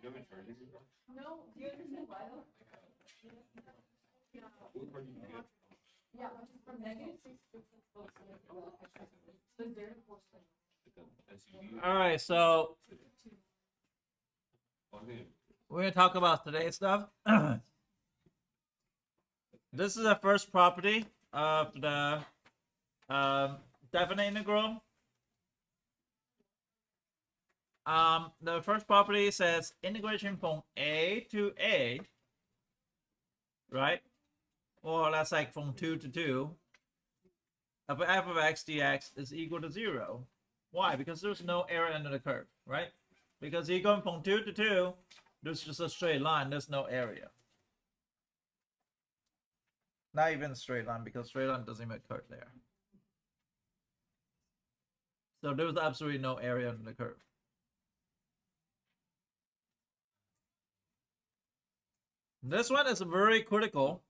No, do you understand why though? Yeah, which is from -6 volts to so 0 to 4 All right, so we're gonna talk about today's stuff. This is the first property of the definite integral. The first property says integration from a to a, right? Or that's like from 2 to 2 of f of x dx is equal to 0. Why? Because there's no area under the curve, right? Because you're going from 2 to 2, there's just a straight line, there's no area. Not even a straight line, because straight line doesn't even occur there. So there's absolutely no area under the curve. This one is very critical.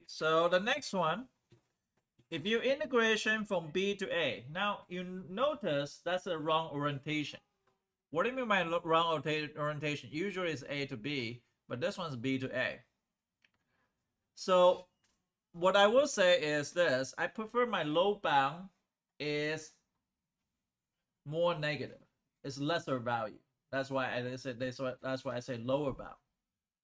So the next one, if you integration from B to A, now you notice that's the wrong orientation. What do you mean by wrong orientation? Usually it's A to B, but this one's B to A. So what I will say is this: I prefer my low bound is more negative. It's lesser value. That's why I said that's why I say lower bound.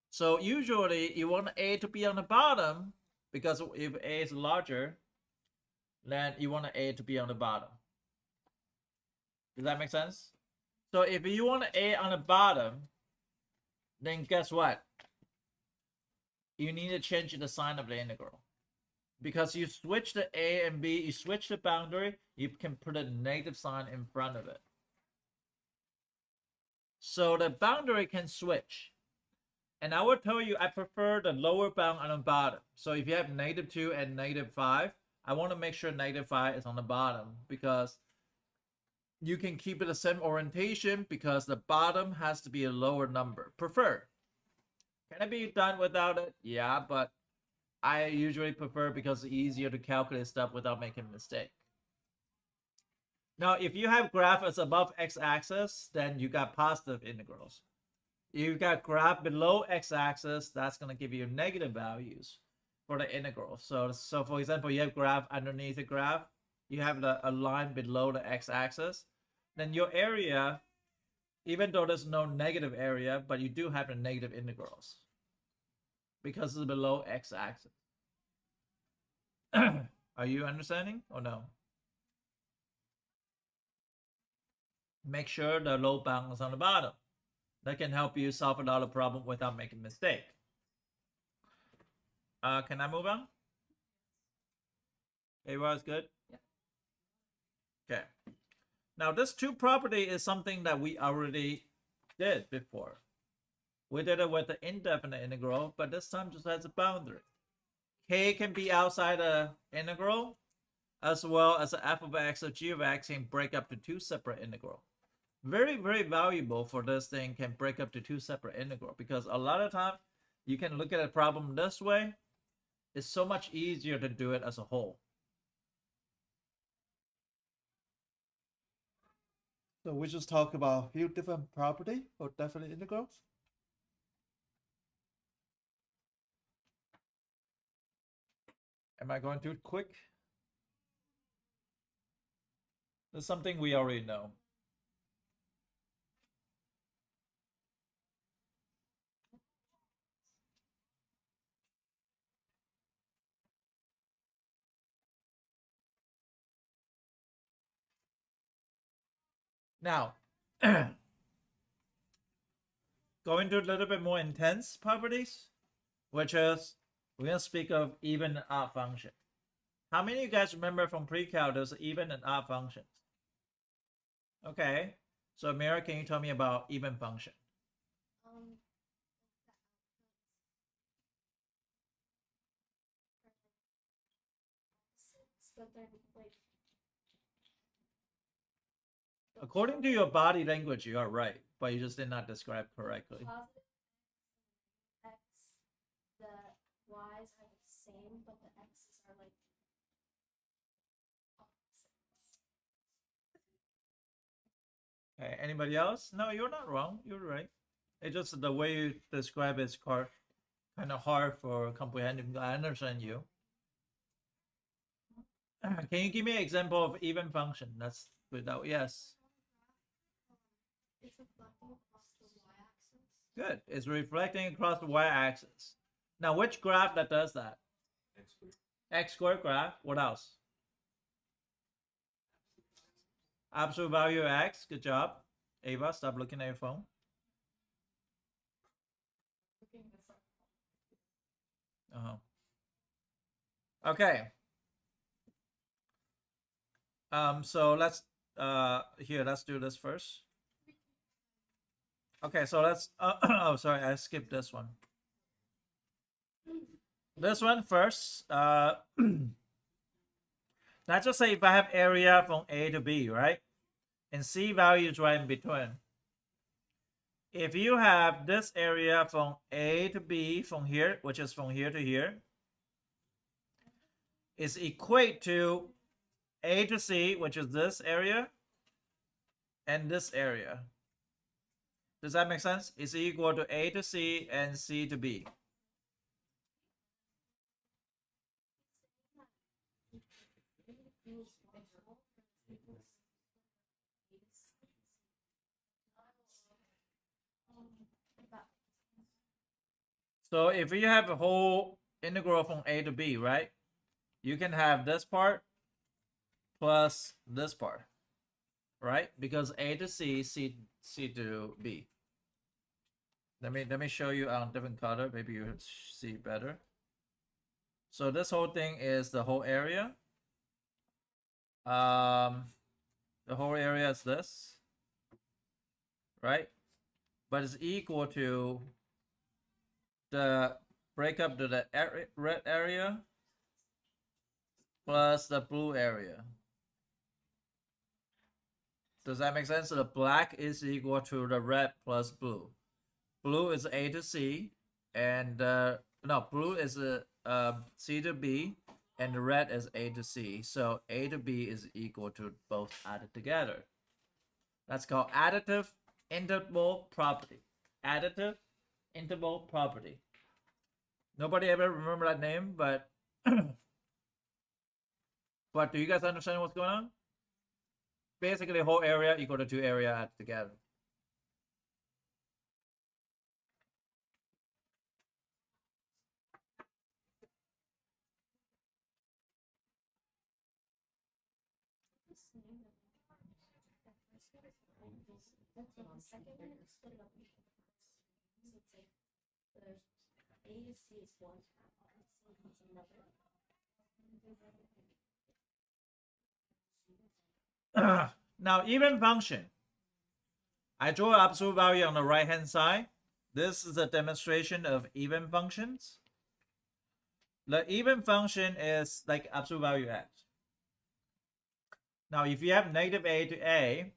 So usually you want A to be on the bottom, because if A is larger, then you want A to be on the bottom. Does that make sense? So if you want A on the bottom, then guess what? You need to change the sign of the integral. Because you switch the A and B, you switch the boundary, you can put a negative sign in front of it. So the boundary can switch. And I will tell you, I prefer the lower bound on the bottom. So if you have -2 and -5, I want to make sure -5 is on the bottom, because you can keep it the same orientation, because the bottom has to be a lower number. Preferred. Can it be done without it? Yeah, but I usually prefer, because it's easier to calculate stuff without making a mistake. Now, if you have graph as above x-axis, then you got positive integrals. You got graph below x-axis, that's going to give you negative values for the integral. So for example, you have graph underneath the graph, you have a line below the x-axis, then your area, even though there's no negative area, but you do have the negative integrals because it's below x-axis. Are you understanding or no? Make sure the low bound is on the bottom. That can help you solve a lot of problem without making a mistake. Can I move on? Everyone's good? Yeah. Okay. Now this two property is something that we already did before. We did it with the indefinite integral, but this time just has a boundary. K can be outside the integral, as well as the f of x or g of x can break up to two separate integrals. Very, very valuable for this thing, can break up to two separate integrals, because a lot of time you can look at a problem this way. It's so much easier to do it as a whole. So we just talk about a few different properties for definite integrals. Am I going too quick? There's something we already know. Now, going to a little bit more intense properties, which is we're going to speak of even and odd function. How many of you guys remember from pre-cal there's even and odd functions? Okay, so Mira, can you tell me about even function? According to your body language, you are right, but you just did not describe correctly. Positive x, the y's are the same, but the x's are like opposites. Okay, anybody else? No, you're not wrong. You're right. It's just the way you describe it's kind of hard for comprehending. I understand you. Can you give me an example of even function? That's without yes. It's reflecting across the y-axis. Good. It's reflecting across the y-axis. Now, which graph that does that? X squared. X squared graph. What else? Absolute value of x. Good job. Ava, stop looking at your phone. Okay. So let's let's do this first. Okay, so let's oh sorry, I skipped this one. This one first. Let's just say if I have area from A to B, right? And C value is right in between. If you have this area from A to B from here, which is from here to here, is equate to A to C, which is this area, and this area. Does that make sense? It's equal to A to C and C to B. So if you have a whole integral from A to B, right? You can have this part plus this part, right? Because A to C, C to B. Let me show you on different color. Maybe you see better. So this whole thing is the whole area. The whole area is this, right? But it's equal to the breakup to the red area plus the blue area. Does that make sense? So the black is equal to the red plus blue. Blue is A to C, and no, blue is C to B, and the red is A to C. So A to B is equal to both added together. That's called additive interval property. Additive interval property. Nobody ever remember that name, but but do you guys understand what's going on? Basically, whole area equal to two area added together. The second one is split up into parts. So it's like there's A to C is one half, C is another. Now, even function. I draw absolute value on the right hand side. This is a demonstration of even functions. The even function is like absolute value x. Now, if you have negative A to A,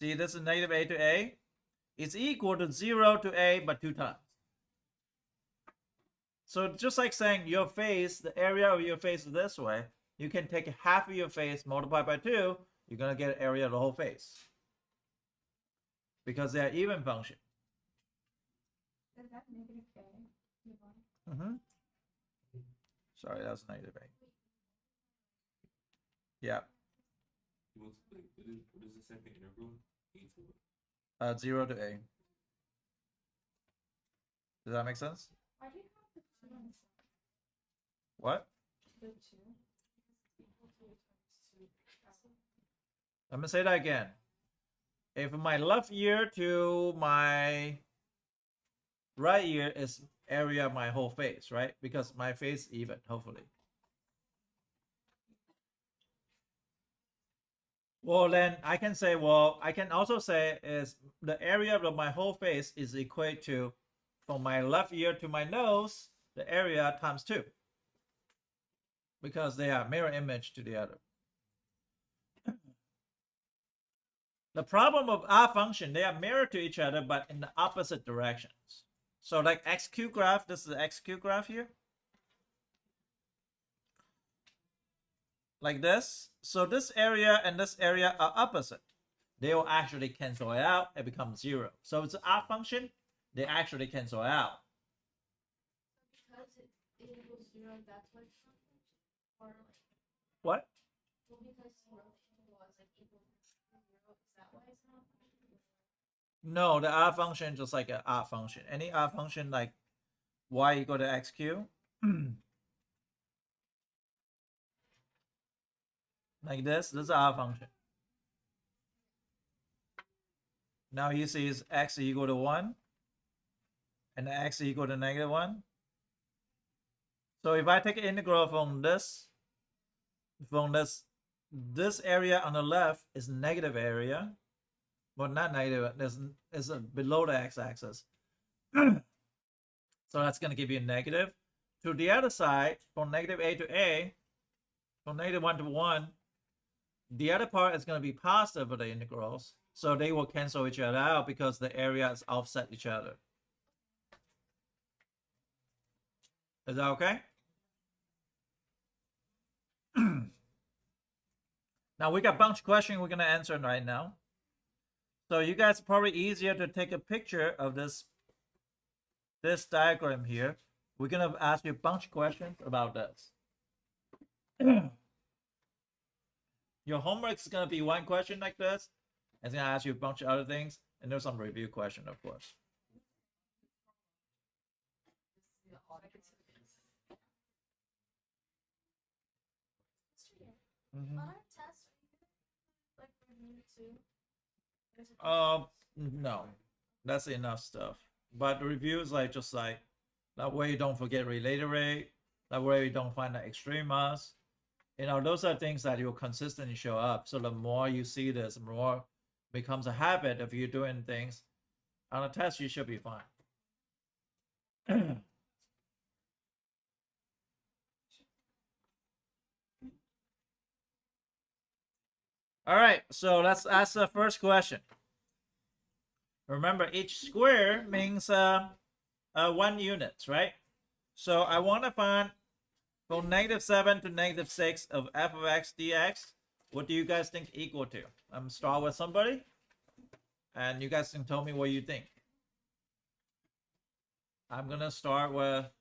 see this is negative A to A, it's equal to 0 to A but 2 times. So just like saying your face, the area of your face is this way, you can take half of your face, multiply by 2, you're going to get an area of the whole face. Because they are even function. Is that negative A? Sorry, that's negative A. Yeah. What is the second integral? A to what? 0 to A. Does that make sense? Why do you have the 2 on the side? What? The 2? Let me say that again. If my left ear to my right ear is area of my whole face, right? Because my face is even, hopefully. Well, then I can say, well, I can also say is the area of my whole face is equate to from my left ear to my nose, the area times 2. Because they are mirror image to the other. The problem of our function, they are mirror to each other, but in the opposite directions. So like XQ graph, this is the XQ graph here. like this. So this area and this area are opposite. They will actually cancel it out and become 0. So it's an odd function. They actually cancel out. Because it equals 0, that's why it's not function? Or like, What? well, because rotation was like equal to 0, is that why it's not function? No, the odd function just like an odd function. Any odd function like y equal to xq. Like this is an odd function. Now you see is x equal to 1 and x equal to -1. So if I take an integral from this area on the left is negative area. Well, not negative, it's below the x-axis. So that's going to give you a negative. To the other side, from negative a to a, from -1 to 1, the other part is going to be positive of the integrals. So they will cancel each other out because the areas offset each other. Is that okay? Now we got a bunch of questions we're going to answer right now. So you guys probably easier to take a picture of this diagram here. We're going to ask you a bunch of questions about this. Your homework is going to be one question like this. It's going to ask you a bunch of other things. And there's some review question, of course. On our test, like review 2. No, that's enough stuff. But the review is like just like that way you don't forget related rate. That way you don't find the extremas. You know, those are things that will consistently show up. So the more you see this, the more becomes a habit of you doing things. On a test, you should be fine. All right, so let's ask the first question. Remember, each square means 1 unit, right? So I want to find from -7 to -6 of f of x dx. What do you guys think equal to? I'm start with somebody, and you guys can tell me what you think. I'm gonna start with.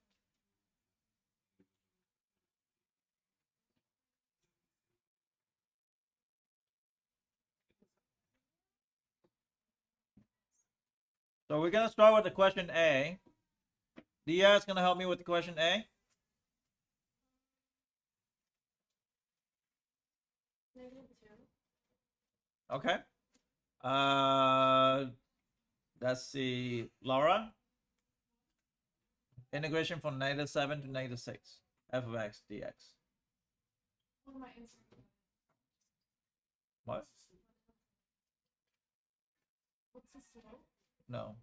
So we're gonna start with the question A. Dia is gonna help me with the question A. -2. Okay. Let's see, Laura. Integration from -7 to -6, f of x dx. What am I answering? What? What's the slope? No.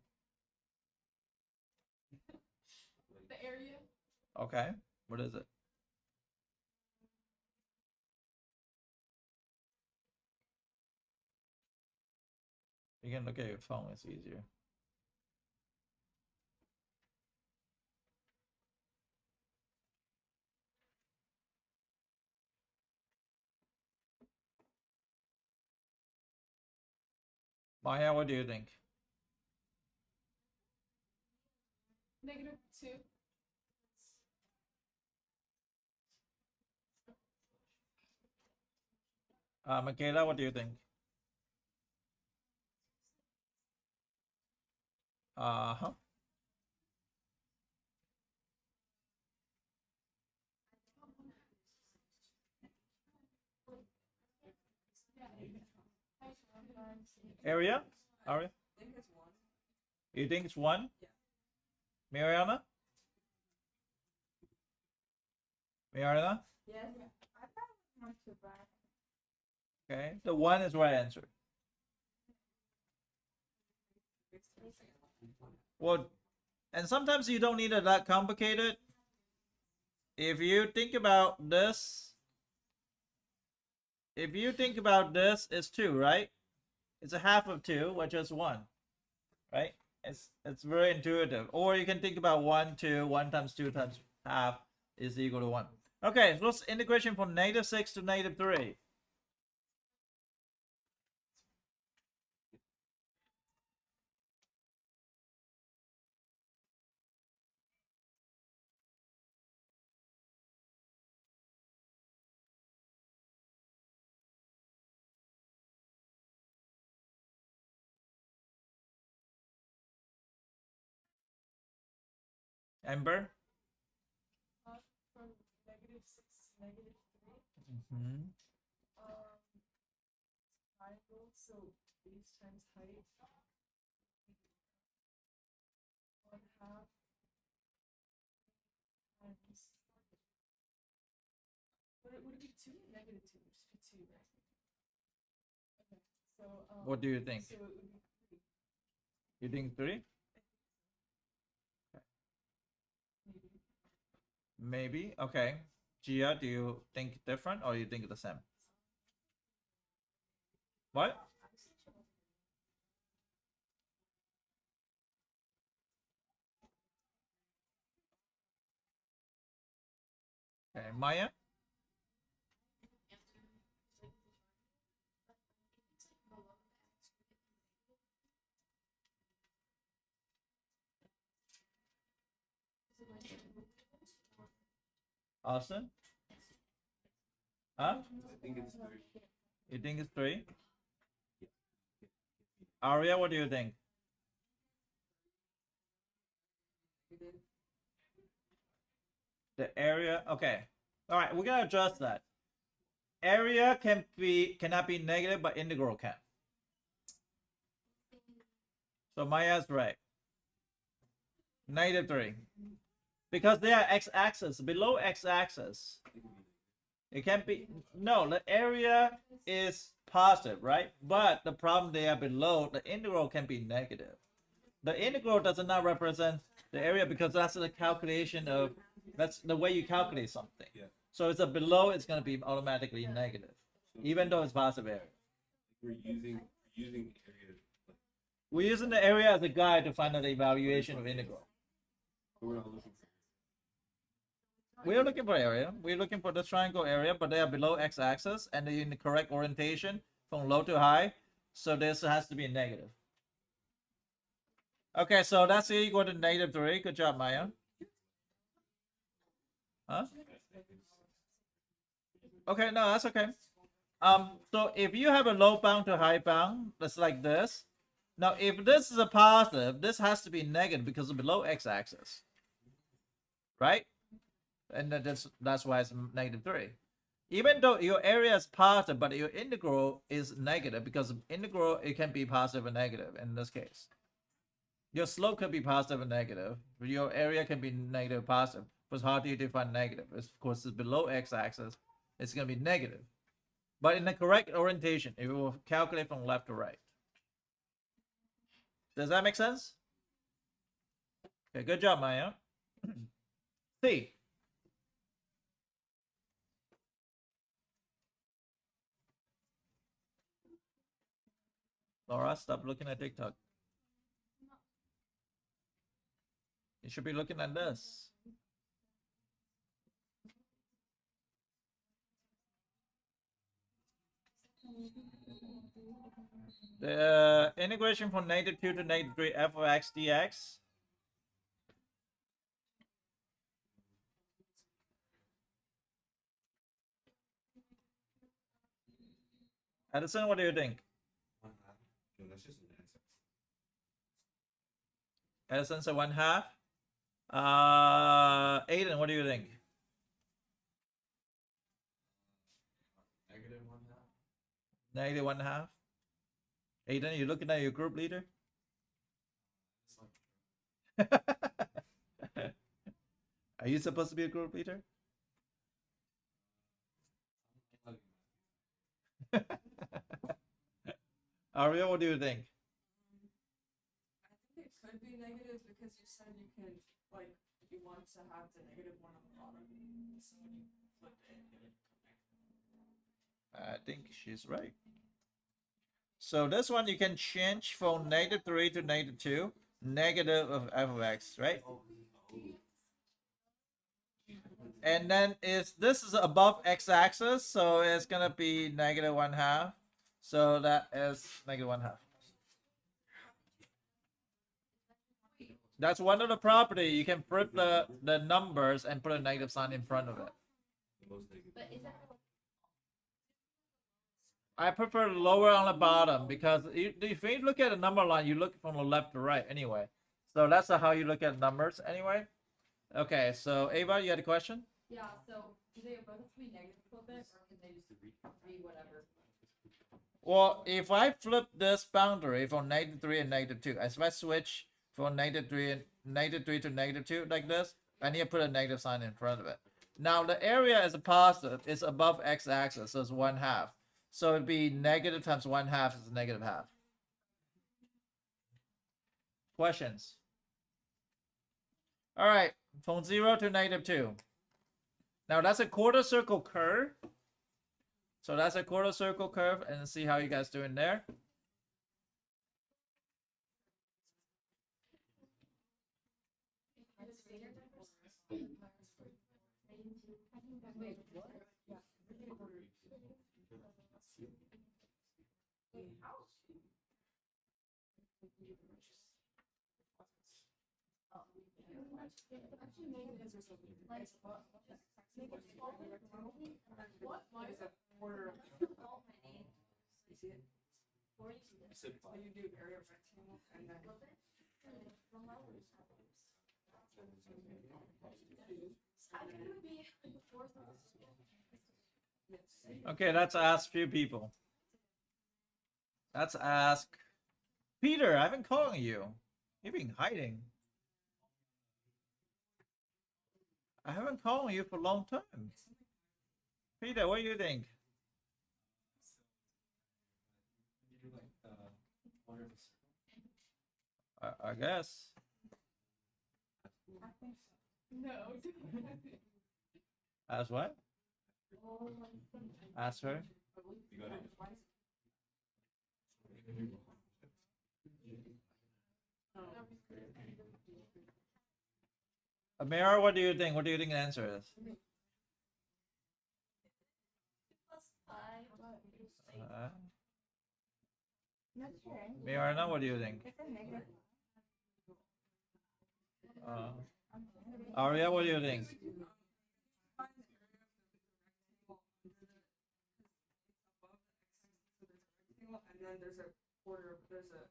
The area? Okay. What is it? You can look at your phone, it's easier. Maya, what do you think? -2. Michaela, what do you think? Uh-huh. Area? Aria? You think it's 1? Yeah. Mariana? Mariana? Yes. I thought it was too bad. Okay. The 1 is right answer. Well, and sometimes you don't need it that complicated. If you think about this, it's 2, right? It's a half of 2, which is 1, right? It's very intuitive. Or you can think about 1, 2, 1 times 2 times half is equal to 1. Okay, so let's integration from -6 to -3. Amber? From -6 to -3. Mm-hmm. Triangle, so base times height. 1/2 times. Would it be 2 or -2? Just be 2, right? Okay, so What do you think? So it would be 3, You think 3? maybe. Maybe. Okay. Gia, do you think different or you think the same? What? Okay, Maya? Austin? Huh? I think it's 3. You think it's 3? Aria, what do you think? The area, okay. All right, we're gonna adjust that. Area cannot be negative, but integral can. So Maya's right. -3. Because they are x-axis, below x-axis. It can't be, no, the area is positive, right? But the problem they are below, the integral can be negative. The integral does not represent the area because that's the calculation of, that's the way you calculate something. Yeah. So it's a below, it's going to be automatically negative, even though it's positive area. We're using area. Like, We're using the area as a guide to find out the evaluation of integral. but we're not looking for. We are looking for area. We're looking for the triangle area, but they are below x-axis and they're in the correct orientation from low to high. So this has to be negative. Okay, so that's equal to -3. Good job, Maya. Huh? Okay, no, that's okay. So if you have a low bound to high bound, that's like this. Now, if this is a positive, this has to be negative because it's below x-axis, right? And that's why it's -3. Even though your area is positive, but your integral is negative because integral it can be positive or negative in this case. Your slope can be positive or negative. But your area can be negative or positive. But how do you define negative? It's, of course, it's below x-axis. It's going to be negative. But in the correct orientation, it will calculate from left to right. Does that make sense? Okay, good job, Maya. C. Laura, stop looking at TikTok. You should be looking at this. The integration from -2 to -3 f of x dx. Edison, what do you think? 1/2. No, that's just an answer. Edison said 1/2. Aiden, what do you think? -1/2. -1/2. Aiden, you looking at your group leader? Are you supposed to be a group leader? Aria, what do you think? I think it could be negative because you said you could, like, if you want to have the -1 on the bottom. So when you flip it, it would come back. I think she's right. So this one you can change from -3 to -2, negative of f of x, right? And then this is above x-axis, so it's gonna be -1/2. So that is -1/2. That's one of the property. You can flip the numbers and put a negative sign in front of it. The most negative. But is that I prefer lower on the bottom because if you look at a number line, you look from the left to right anyway. So that's how you look at numbers anyway. Okay, so Ava, you had a question? Yeah, so do they both have to be negative a little bit, or can they just be whatever? Well, if I flip this boundary from -3 and -2, if I switch from -3 to -2 like this, I need to put a negative sign in front of it. Now the area is a positive, it's above x-axis, so it's 1/2. So it'd be negative times 1/2 is -1/2. Questions? All right, from 0 to -2. Now that's a quarter circle curve. So that's a quarter circle curve, and see how you guys doing there. You said So you do area of rectangle and then Okay, let's ask few people. Let's ask Peter. I've been calling you. You've been hiding. I haven't called you for a long time. Peter, what do you think? I guess. no. Ask what? Ask her. You got it. Amira, what do you think? What do you think the answer is? +5? Not sure. Mirana, what do you think? It's a negative. Arya, what do you think? Find the area of the rectangle above the x-axis, so there's a rectangle, and then there's a quarter of a circle.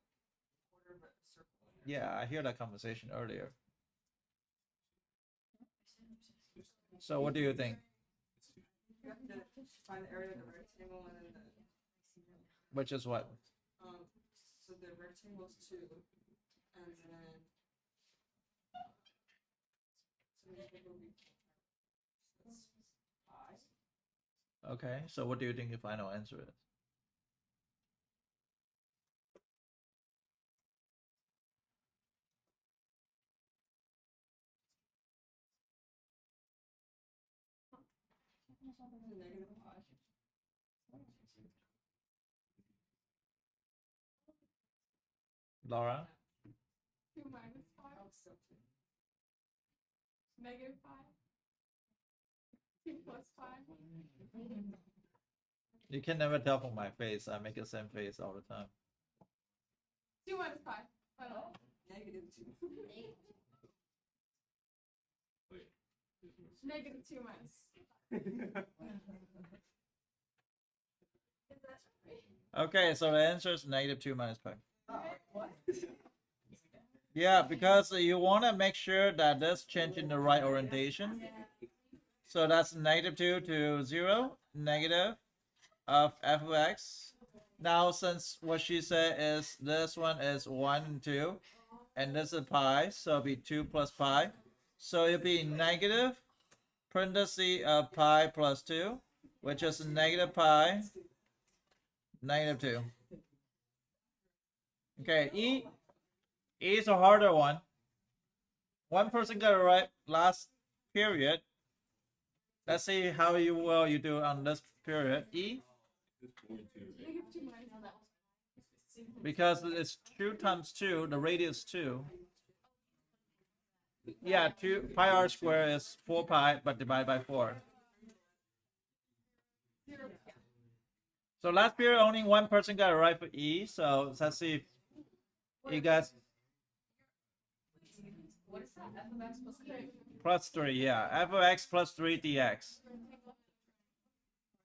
in there. Yeah, I hear that conversation earlier. So what do you think? You have to find the area of the rectangle and then Which is what? so the rectangle is 2, and then so this will be that's 5. Okay, so what do you think the final answer is? -5. Laura? 2 minus 5. Oh, so 2. -5. 2 plus 5. You can never tell from my face. I make the same face all the time. 2 minus 5. I don't know. -2. Wait. -2 minus. Is that right? Okay, so the answer is -2 minus pi. What? Yeah, because you want to make sure that this change in the right orientation. So that's -2 to 0, negative of f of x. Now, since what she said is this one is 1 and 2, and this is pi, so it'll be 2 plus pi. So it'll be negative parenthesis of pi plus 2, which is negative pi, -2. Okay, E is a harder one. One person got it right last period. Let's see how well you do on this period. E, It's 4 and 2, right? -2 minus. because it's 2 times 2, the radius 2. Yeah, 2 pi r squared is 4 pi, but divided by 4. So last period, only one person got it right for E. So let's see if you guys What is that? F of x plus 3. plus 3. Yeah, f of x plus 3 dx.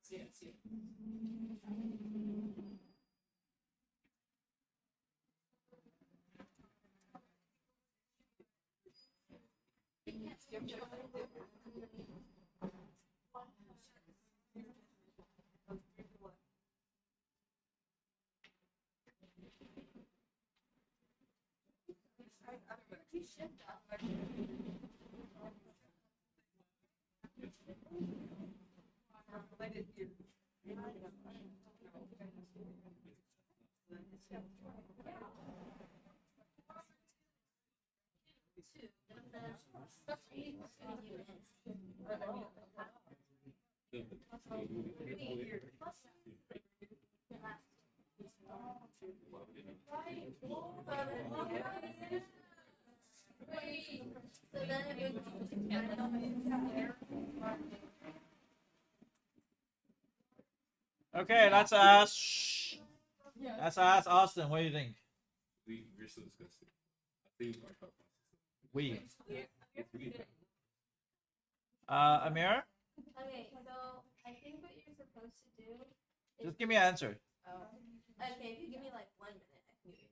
See it, see it. So then it Okay, let's ask. Shh. Let's ask Austin. What do you think? We're still discussing. I think our thought process. We. We- Amira, Okay, so I think what you're supposed to do is just give me an answer. okay, if you give me like 1 minute, I can give you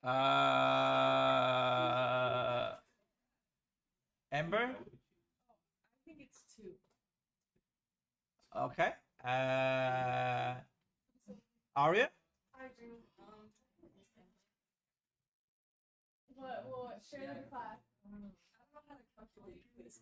an Amber. I think it's 2. Okay. Arya. I agree with What? Share the class. I don't know how to calculate this.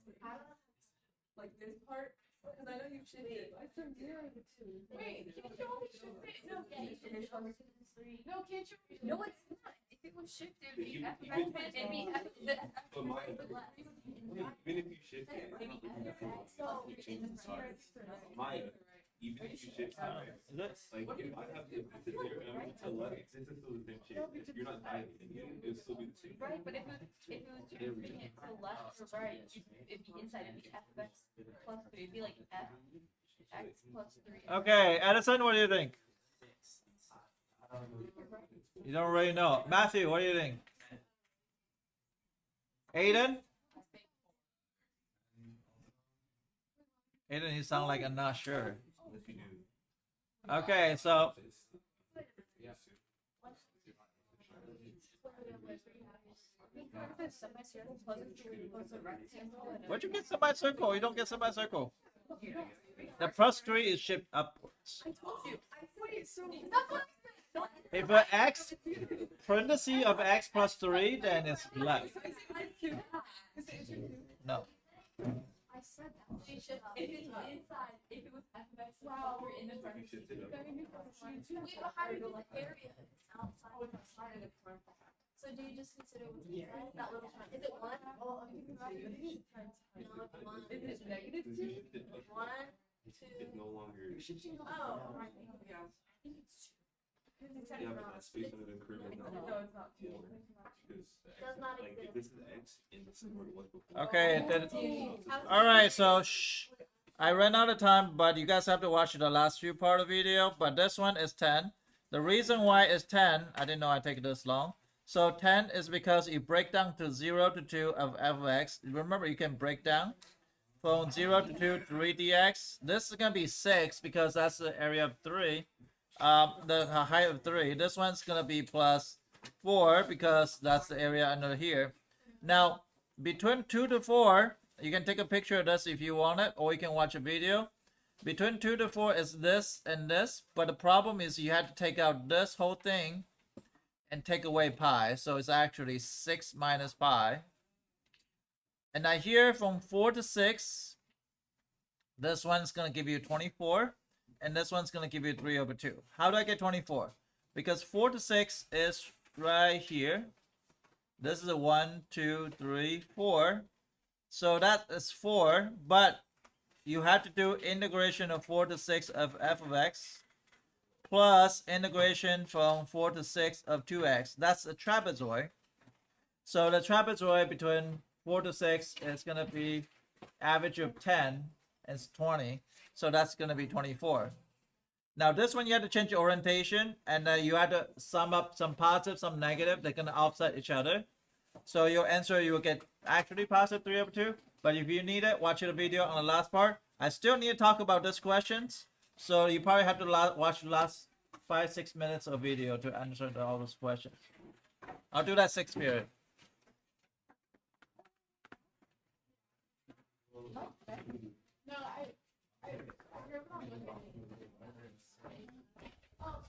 Like this part, because I know you shifted. It's from 0 to 2. Wait, can't you only shift it? No, Yeah, you finish over to the 3. no, can't you? No, it's not. If it was shifted, it'd be You- F you of could- X and be F. But mine, even if you shift it, mine, even if you shift it, Is it? like if I have to sit there and I'm to the left, this is still the same shape. If you're not diving, it'll still be the same. Right, but if it was shifting it to the left or right, it'd be inside. It'd be F of X plus 3. It'd be like F X plus 3. Okay, Edison. What do you think? You don't really know. Matthew, what do you think? Aiden? Aiden, you sound like I'm not sure. Unless you do. Okay, so Semicircle plus 3 plus a rectangle. where'd you get semicircle? You don't get semicircle. The plus 3 is shifted upwards. I told you. Wait, so If an x parenthesis of x plus 3, then it's left. No. I said that. If it's inside, if it was F of X, Wow. you're in the front. You shift it up. Wait, but how do you get the area if it's outside of the front? So do you just consider what's inside that little front? Is it 1? No, it's 1. Is it negative You 2? shift it up, 1, 2. it's no longer. Oh, right. Yeah. Yeah, but that space under the curve is not. No, it's not. Yeah, because the Does X, not like if exist. this is X and this is where it was before. Okay, then. Alright, so shh. I ran out of time, but you guys have to watch the last few part of the video. But this one is 10. The reason why it's 10, I didn't know I'd take this long. So 10 is because you break down to 0 to 2 of f of x. Remember, you can break down from 0 to 2, 3 dx. This is going to be 6 because that's the area of 3. The height of 3. This one's going to be plus 4 because that's the area under here. Now, between 2 to 4, you can take a picture of this if you want it, or you can watch a video. Between 2 to 4 is this and this, but the problem is you have to take out this whole thing and take away pi, so it's actually 6 minus pi. And now here from 4 to 6, this one's going to give you 24, and this one's going to give you 3 over 2. How do I get 24? Because 4 to 6 is right here. This is a 1, 2, 3, 4. So that is 4, but you have to do integration of 4 to 6 of f of x plus integration from 4 to 6 of 2x. That's a trapezoid. So the trapezoid between 4 to 6 is gonna be average of 10 and 20. So that's gonna be 24. Now this one you have to change your orientation, and you have to sum up some positive, some negative. They're gonna offset each other. So your answer, you will get actually positive 3/2. But if you need it, watch the video on the last part. I still need to talk about these questions. So you probably have to watch the last 5-6 minutes of video to answer all those questions. I'll do that 6th period. No, I remember looking at it.